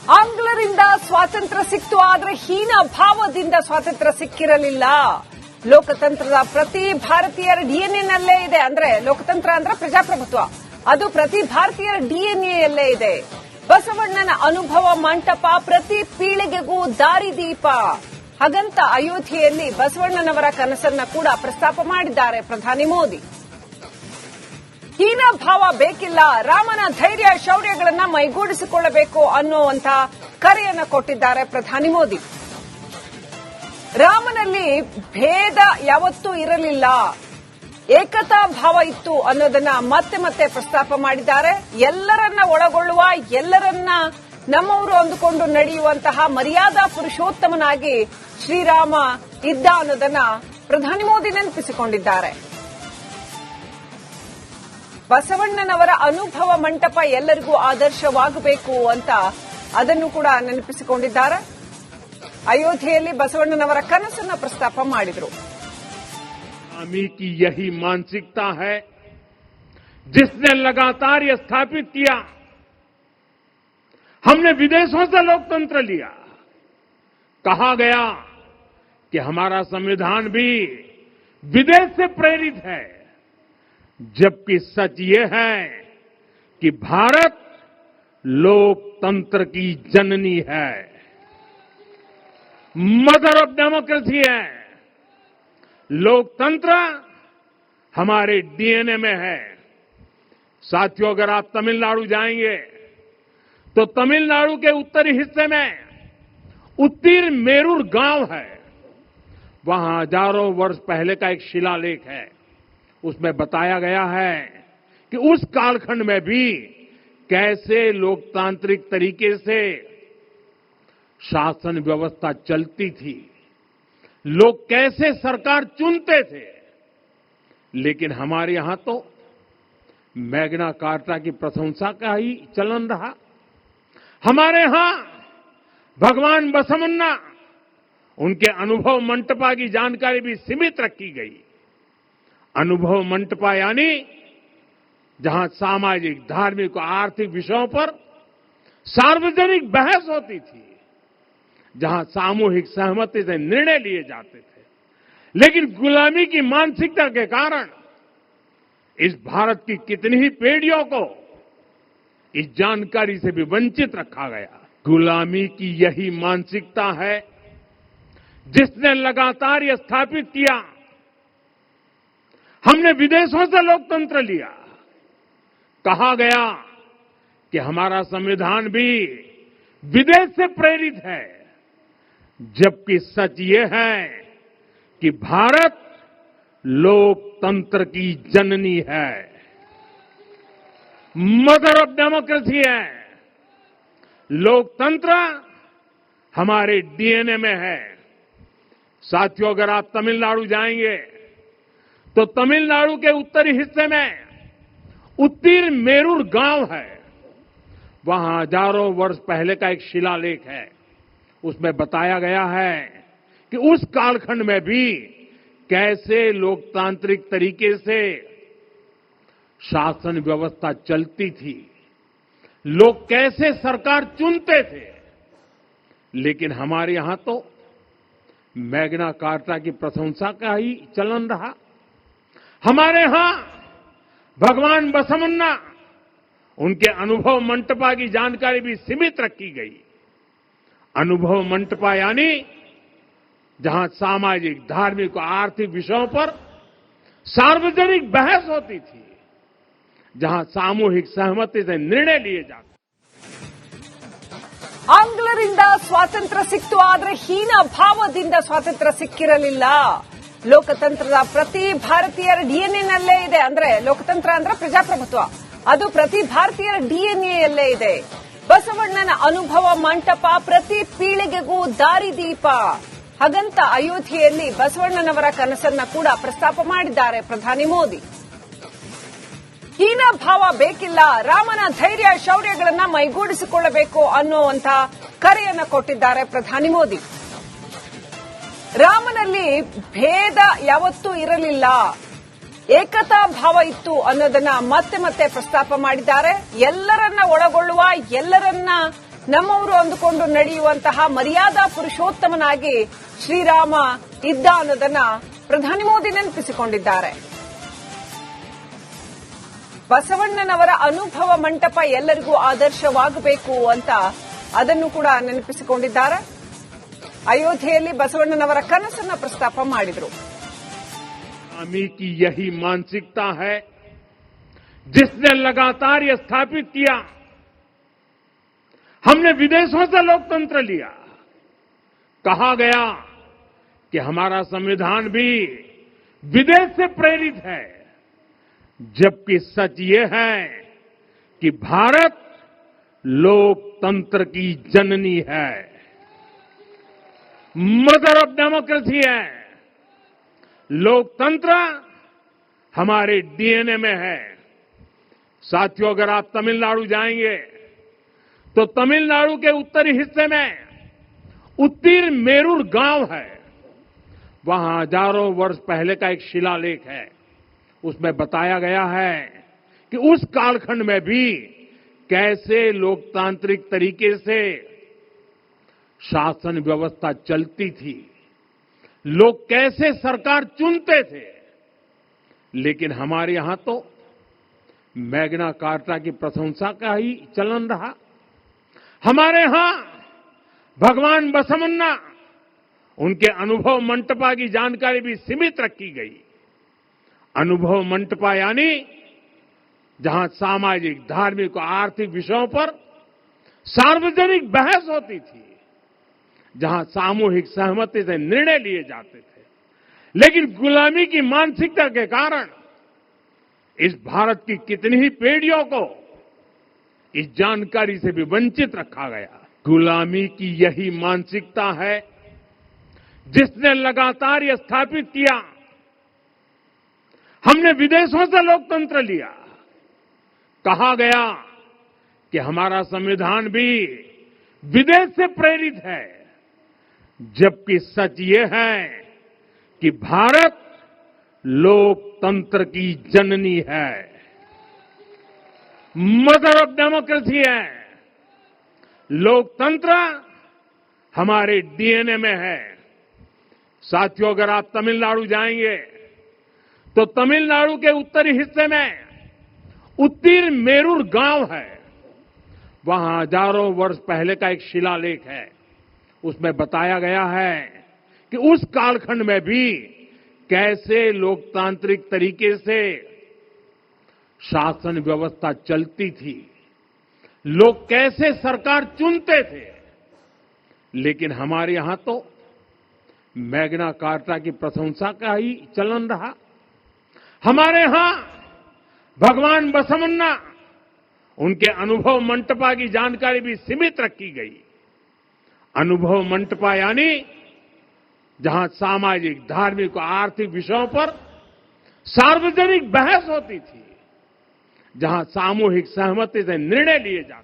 ಆಂಗ್ಲರಿಂದ ಸ್ವಾತಂತ್ರ್ಯ ಸಿಕ್ತು, ಆದರೆ ಹೀನ ಭಾವದಿಂದ ಸ್ವಾತಂತ್ರ್ಯ ಸಿಕ್ಕಿರಲಿಲ್ಲ. ಲೋಕತಂತ್ರದ ಪ್ರತಿ ಭಾರತೀಯರ ಡಿಎನ್ಎನಲ್ಲೇ ಇದೆ. ಅಂದ್ರೆ ಲೋಕತಂತ್ರ ಅಂದ್ರೆ ಪ್ರಜಾಪ್ರಭುತ್ವ, ಅದು ಪ್ರತಿ ಭಾರತೀಯರ ಡಿಎನ್ಎಯಲ್ಲೇ ಇದೆ. ಬಸವಣ್ಣನ ಅನುಭವ ಮಂಟಪ ಪ್ರತಿ ಪೀಳಿಗೆಗೂ ದಾರಿದೀಪ. ಹಾಗಂತ ಅಯೋಧ್ಯೆಯಲ್ಲಿ ಬಸವಣ್ಣನವರ ಕನಸನ್ನ ಕೂಡ ಪ್ರಸ್ತಾಪ ಮಾಡಿದ್ದಾರೆ ಪ್ರಧಾನಿ ಮೋದಿ. ಹೀನ ಭಾವ ಬೇಕಿಲ್ಲ, ರಾಮನ ಧೈರ್ಯ ಶೌರ್ಯಗಳನ್ನ ಮೈಗೂಡಿಸಿಕೊಳ್ಳಬೇಕು ಅನ್ನುವಂತ ಕರೆಯನ್ನ ಕೊಟ್ಟಿದ್ದಾರೆ ಪ್ರಧಾನಿ ಮೋದಿ. ರಾಮನಲ್ಲಿ ಭೇದ ಯಾವತ್ತೂ ಇರಲಿಲ್ಲ, ಏಕತಾ ಭಾವ ಇತ್ತು ಅನ್ನೋದನ್ನ ಮತ್ತೆ ಮತ್ತೆ ಪ್ರಸ್ತಾಪ ಮಾಡಿದ್ದಾರೆ. ಎಲ್ಲರನ್ನ ಒಳಗೊಳ್ಳುವ, ಎಲ್ಲರನ್ನ ನಮ್ಮವರು ಅಂದುಕೊಂಡು ನಡೆಯುವಂತಹ ಮರ್ಯಾದಾ ಪುರುಷೋತ್ತಮನಾಗಿ ಶ್ರೀರಾಮ ಇದ್ದ ಅನ್ನೋದನ್ನ ಪ್ರಧಾನಿ ಮೋದಿ ನೆನಪಿಸಿಕೊಂಡಿದ್ದಾರೆ. ಬಸವಣ್ಣನವರ ಅನುಭವ ಮಂಟಪ ಎಲ್ಲರಿಗೂ ಆದರ್ಶವಾಗಬೇಕು ಅಂತ ಅದನ್ನು ಕೂಡ ನೆನಪಿಸಿಕೊಂಡಿದ್ದಾರೆ. ಅಯೋಧ್ಯೆಯಲ್ಲಿ ಬಸವಣ್ಣನವರ ಕನಸನ್ನ ಪ್ರಸ್ತಾಪ ಮಾಡಿದರು. स्वामी की यही मानसिकता है जिसने लगातार यह स्थापित किया। हमने विदेशों से लोकतंत्र लिया, कहा गया कि हमारा संविधान भी विदेश से प्रेरित है, जबकि सच ये है कि भारत लोकतंत्र की जननी है, मदर ऑफ डेमोक्रेसी है। लोकतंत्र हमारे डीएनए में है। साथियों, अगर आप तमिलनाडु जाएंगे तो तमिलनाडु के उत्तरी हिस्से में उत्तीर मेरूर गांव है। वहां हजारों वर्ष पहले का एक शिलालेख है, उसमें बताया गया है कि उस कालखंड में भी कैसे लोकतांत्रिक तरीके से शासन व्यवस्था चलती थी, लोग कैसे सरकार चुनते थे। लेकिन हमारे यहां तो मैग्ना कार्टा की प्रशंसा का ही चलन रहा। हमारे यहां भगवान बसवन्ना, उनके अनुभव मंटपा की जानकारी भी सीमित रखी गई। अनुभव मंटपा यानी जहां सामाजिक, धार्मिक और आर्थिक विषयों पर सार्वजनिक बहस होती थी, जहां सामूहिक सहमति से निर्णय लिए जाते थे। लेकिन गुलामी की मानसिकता के कारण इस भारत की कितनी ही पीढ़ियों को इस जानकारी से भी वंचित रखा गया। गुलामी की यही मानसिकता है जिसने लगातार यह स्थापित किया। हमने विदेशों से लोकतंत्र लिया, कहा गया कि हमारा संविधान भी विदेश से प्रेरित है, जबकि सच ये है कि भारत लोकतंत्र की जननी है, मदर ऑफ डेमोक्रेसी है। लोकतंत्र हमारे डीएनए में है। साथियों, अगर आप तमिलनाडु जाएंगे तो तमिलनाडु के उत्तरी हिस्से में उत्तीर मेरूर गांव है। वहां हजारों वर्ष पहले का एक शिलालेख है, उसमें बताया गया है कि उस कालखंड में भी कैसे लोकतांत्रिक तरीके से शासन व्यवस्था चलती थी, लोग कैसे सरकार चुनते थे। लेकिन हमारे यहां तो मैग्ना कार्टा की प्रशंसा का ही चलन रहा। हमारे यहां भगवान बसवन्ना, उनके अनुभव मंटपा की जानकारी भी सीमित रखी गई। अनुभव मंटपा यानी जहां सामाजिक, धार्मिक और आर्थिक विषयों पर सार्वजनिक बहस होती थी, जहां सामूहिक सहमति से निर्णय लिए जाते। ಆಂಗ್ಲರಿಂದ ಸ್ವಾತಂತ್ರ್ಯ ಸಿಕ್ತು, ಆದರೆ ಹೀನ ಭಾವದಿಂದ ಸ್ವಾತಂತ್ರ್ಯ ಸಿಕ್ಕಿರಲಿಲ್ಲ. ಲೋಕತಂತ್ರದ ಪ್ರತಿ ಭಾರತೀಯರ ಡಿಎನ್ಎನಲ್ಲೇ ಇದೆ. ಅಂದ್ರೆ ಲೋಕತಂತ್ರ ಅಂದ್ರೆ ಪ್ರಜಾಪ್ರಭುತ್ವ, ಅದು ಪ್ರತಿ ಭಾರತೀಯರ ಡಿಎನ್ಎಯಲ್ಲೇ ಇದೆ. ಬಸವಣ್ಣನ ಅನುಭವ ಮಂಟಪ ಪ್ರತಿ ಪೀಳಿಗೆಗೂ ದಾರಿದೀಪ. ಹಾಗಂತ ಅಯೋಧ್ಯೆಯಲ್ಲಿ ಬಸವಣ್ಣನವರ ಕನಸನ್ನ ಕೂಡ ಪ್ರಸ್ತಾಪ ಮಾಡಿದ್ದಾರೆ ಪ್ರಧಾನಿ ಮೋದಿ. ಹೀನ ಭಾವ ಬೇಕಿಲ್ಲ, ರಾಮನ ಧೈರ್ಯ ಶೌರ್ಯಗಳನ್ನ ಮೈಗೂಡಿಸಿಕೊಳ್ಳಬೇಕು ಅನ್ನುವಂತ ಕರೆಯನ್ನ ಕೊಟ್ಟಿದ್ದಾರೆ ಪ್ರಧಾನಿ ಮೋದಿ. ರಾಮನಲ್ಲಿ ಭೇದ ಯಾವತ್ತೂ ಇರಲಿಲ್ಲ, ಏಕತಾ ಭಾವ ಇತ್ತು ಅನ್ನೋದನ್ನ ಮತ್ತೆ ಮತ್ತೆ ಪ್ರಸ್ತಾಪ ಮಾಡಿದ್ದಾರೆ. ಎಲ್ಲರನ್ನ ಒಳಗೊಳ್ಳುವ, ಎಲ್ಲರನ್ನ ನಮ್ಮವರು ಅಂದುಕೊಂಡು ನಡೆಯುವಂತಹ ಮರ್ಯಾದಾ ಪುರುಷೋತ್ತಮನಾಗಿ ಶ್ರೀರಾಮ ಇದ್ದ ಅನ್ನೋದನ್ನ ಪ್ರಧಾನಿ ಮೋದಿ ನೆನಪಿಸಿಕೊಂಡಿದ್ದಾರೆ. ಬಸವಣ್ಣನವರ ಅನುಭವ ಮಂಟಪ ಎಲ್ಲರಿಗೂ ಆದರ್ಶವಾಗಬೇಕು ಅಂತ ಅದನ್ನು ಕೂಡ ನೆನಪಿಸಿಕೊಂಡಿದ್ದಾರೆ. ಅಯೋಧ್ಯೆಯಲ್ಲಿ ಬಸವಣ್ಣನವರ ಕನಸನ್ನ ಪ್ರಸ್ತಾಪ ಮಾಡಿದರು. स्वामी की यही मानसिकता है जिसने लगातार ये स्थापित किया। हमने विदेशों से लोकतंत्र लिया। कहा गया कि हमारा संविधान भी विदेश से प्रेरित है, जबकि सच ये है कि भारत लोकतंत्र की जननी है, मदर ऑफ डेमोक्रेसी है। लोकतंत्र हमारे डीएनए में है। साथियों, अगर आप तमिलनाडु जाएंगे तो तमिलनाडु के उत्तरी हिस्से में उत्तीर मेरूर गांव है। वहां हजारों वर्ष पहले का एक शिलालेख है। उसमें बताया गया है कि उस कालखंड में भी कैसे लोकतांत्रिक तरीके से शासन व्यवस्था चलती थी, लोग कैसे सरकार चुनते थे। लेकिन हमारे यहां तो मैग्ना कार्टा की प्रशंसा का ही चलन रहा। हमारे यहां भगवान बसवन्ना, उनके अनुभव मंटपा की जानकारी भी सीमित रखी गई। अनुभव मंटपा यानी जहां सामाजिक, धार्मिक और आर्थिक विषयों पर सार्वजनिक बहस होती थी, जहां सामूहिक सहमति से निर्णय लिए जाते थे। लेकिन गुलामी की मानसिकता के कारण इस भारत की कितनी ही पीढ़ियों को इस जानकारी से भी वंचित रखा गया। गुलामी की यही मानसिकता है जिसने लगातार ये स्थापित किया। हमने विदेशों से लोकतंत्र लिया। कहा गया कि हमारा संविधान भी विदेश से प्रेरित है, जबकि सच ये है कि भारत लोकतंत्र की जननी है, मदर ऑफ डेमोक्रेसी है। लोकतंत्र हमारे डीएनए में है। साथियों, अगर आप तमिलनाडु जाएंगे तो तमिलनाडु के उत्तरी हिस्से में उत्तीर मेरूर गांव है। वहां हजारों वर्ष पहले का एक शिलालेख है। उसमें बताया गया है कि उस कालखंड में भी कैसे लोकतांत्रिक तरीके से शासन व्यवस्था चलती थी, लोग कैसे सरकार चुनते थे। लेकिन हमारे यहां तो मैग्ना कार्टा की प्रशंसा का ही चलन रहा। हमारे यहां भगवान बसवन्ना, उनके अनुभव मंटपा की जानकारी भी सीमित रखी गई। अनुभव मंटपा यानी जहां सामाजिक, धार्मिक और आर्थिक विषयों पर सार्वजनिक बहस होती थी, जहां सामूहिक सहमति से निर्णय लिए जाते